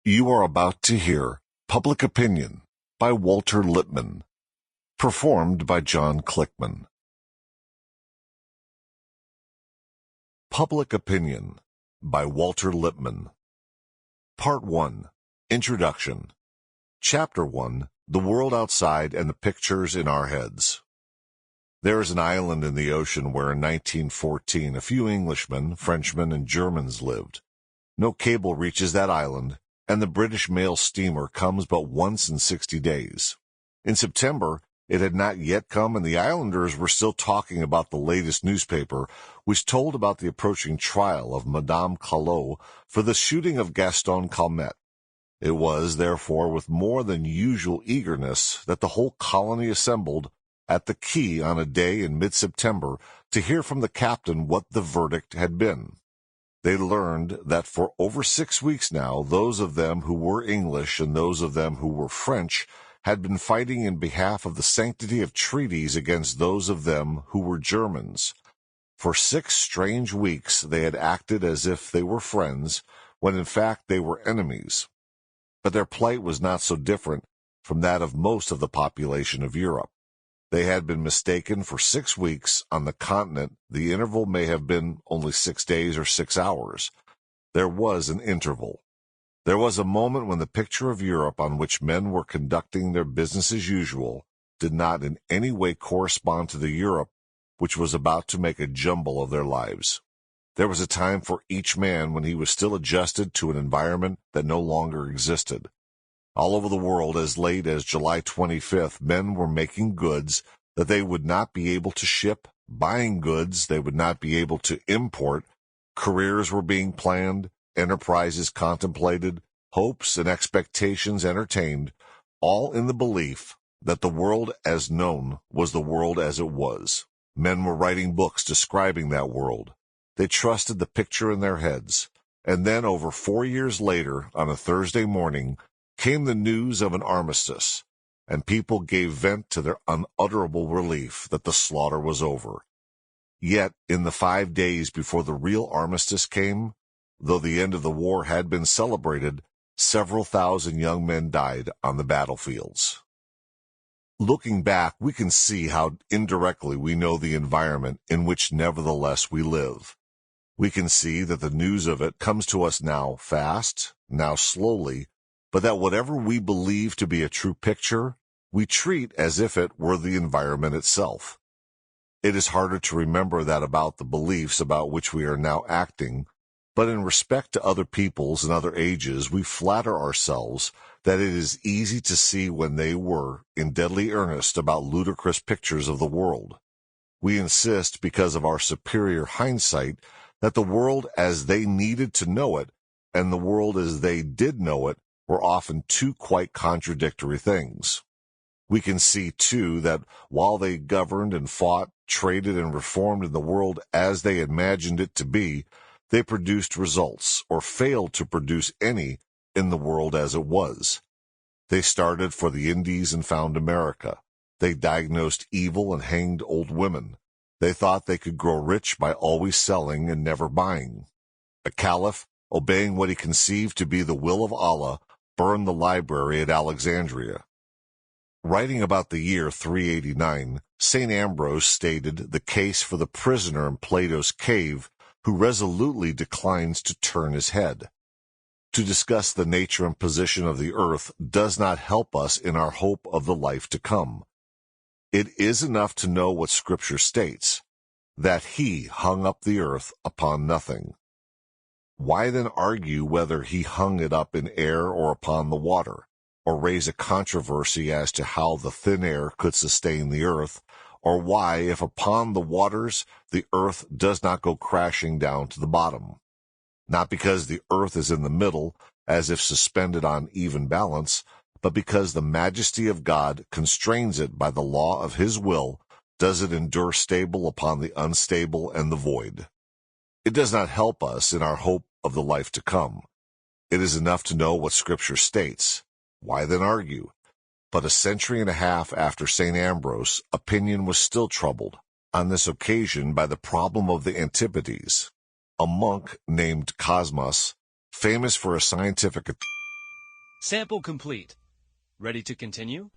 You are about to hear Public Opinion by Walter Lippmann, performed by John Clickman. Public Opinion by Walter Lippmann. Part 1. Introduction. Chapter 1. The World Outside and the Pictures in Our Heads. There is an island in the ocean where in 1914 a few Englishmen, Frenchmen, and Germans lived. No cable reaches that island, and the British mail steamer comes but once in 60 days. In September, it had not yet come, and the islanders were still talking about the latest newspaper, which told about the approaching trial of Madame Callot for the shooting of Gaston Calmet. It was, therefore, with more than usual eagerness that the whole colony assembled at the quay on a day in mid-September to hear from the captain what the verdict had been. They learned that for over 6 weeks now, those of them who were English and those of them who were French had been fighting in behalf of the sanctity of treaties against those of them who were Germans. For 6 strange weeks they had acted as if they were friends, when in fact they were enemies. But their plight was not so different from that of most of the population of Europe. They had been mistaken for 6 weeks. On the continent, the interval may have been only 6 days or 6 hours. There was an interval. There was a moment when the picture of Europe on which men were conducting their business as usual did not in any way correspond to the Europe which was about to make a jumble of their lives. There was a time for each man when he was still adjusted to an environment that no longer existed. All over the world, as late as July 25th, men were making goods that they would not be able to ship, buying goods they would not be able to import. Careers were being planned, enterprises contemplated, hopes and expectations entertained, all in the belief that the world as known was the world as it was. Men were writing books describing that world. They trusted the picture in their heads. And then, over 4 years later, on a Thursday morning, came the news of an armistice, and people gave vent to their unutterable relief that the slaughter was over. Yet, in the 5 days before the real armistice came, though the end of the war had been celebrated, several thousand young men died on the battlefields. Looking back, we can see how indirectly we know the environment in which nevertheless we live. We can see that the news of it comes to us now fast, now slowly, but that whatever we believe to be a true picture, we treat as if it were the environment itself. It is harder to remember that about the beliefs about which we are now acting, but in respect to other peoples and other ages, we flatter ourselves that it is easy to see when they were in deadly earnest about ludicrous pictures of the world. We insist, because of our superior hindsight, that the world as they needed to know it and the world as they did know it were often two quite contradictory things. We can see, too, that while they governed and fought, traded and reformed in the world as they imagined it to be, they produced results, or failed to produce any, in the world as it was. They started for the Indies and found America. They diagnosed evil and hanged old women. They thought they could grow rich by always selling and never buying. A caliph, obeying what he conceived to be the will of Allah, burned the library at Alexandria. Writing about the year 389, St. Ambrose stated the case for the prisoner in Plato's cave who resolutely declines to turn his head. To discuss the nature and position of the earth does not help us in our hope of the life to come. It is enough to know what Scripture states, that he hung up the earth upon nothing. Why then argue whether he hung it up in air or upon the water, or raise a controversy as to how the thin air could sustain the earth, or why, if upon the waters, the earth does not go crashing down to the bottom? Not because the earth is in the middle, as if suspended on even balance, but because the majesty of God constrains it by the law of his will, does it endure stable upon the unstable and the void. It does not help us in our hope of the life to come. It is enough to know what Scripture states. Why then argue? But a century and a half after St. Ambrose, opinion was still troubled, on this occasion by the problem of the Antipodes. A monk named Cosmas, famous for a scientific Sample complete. Ready to continue?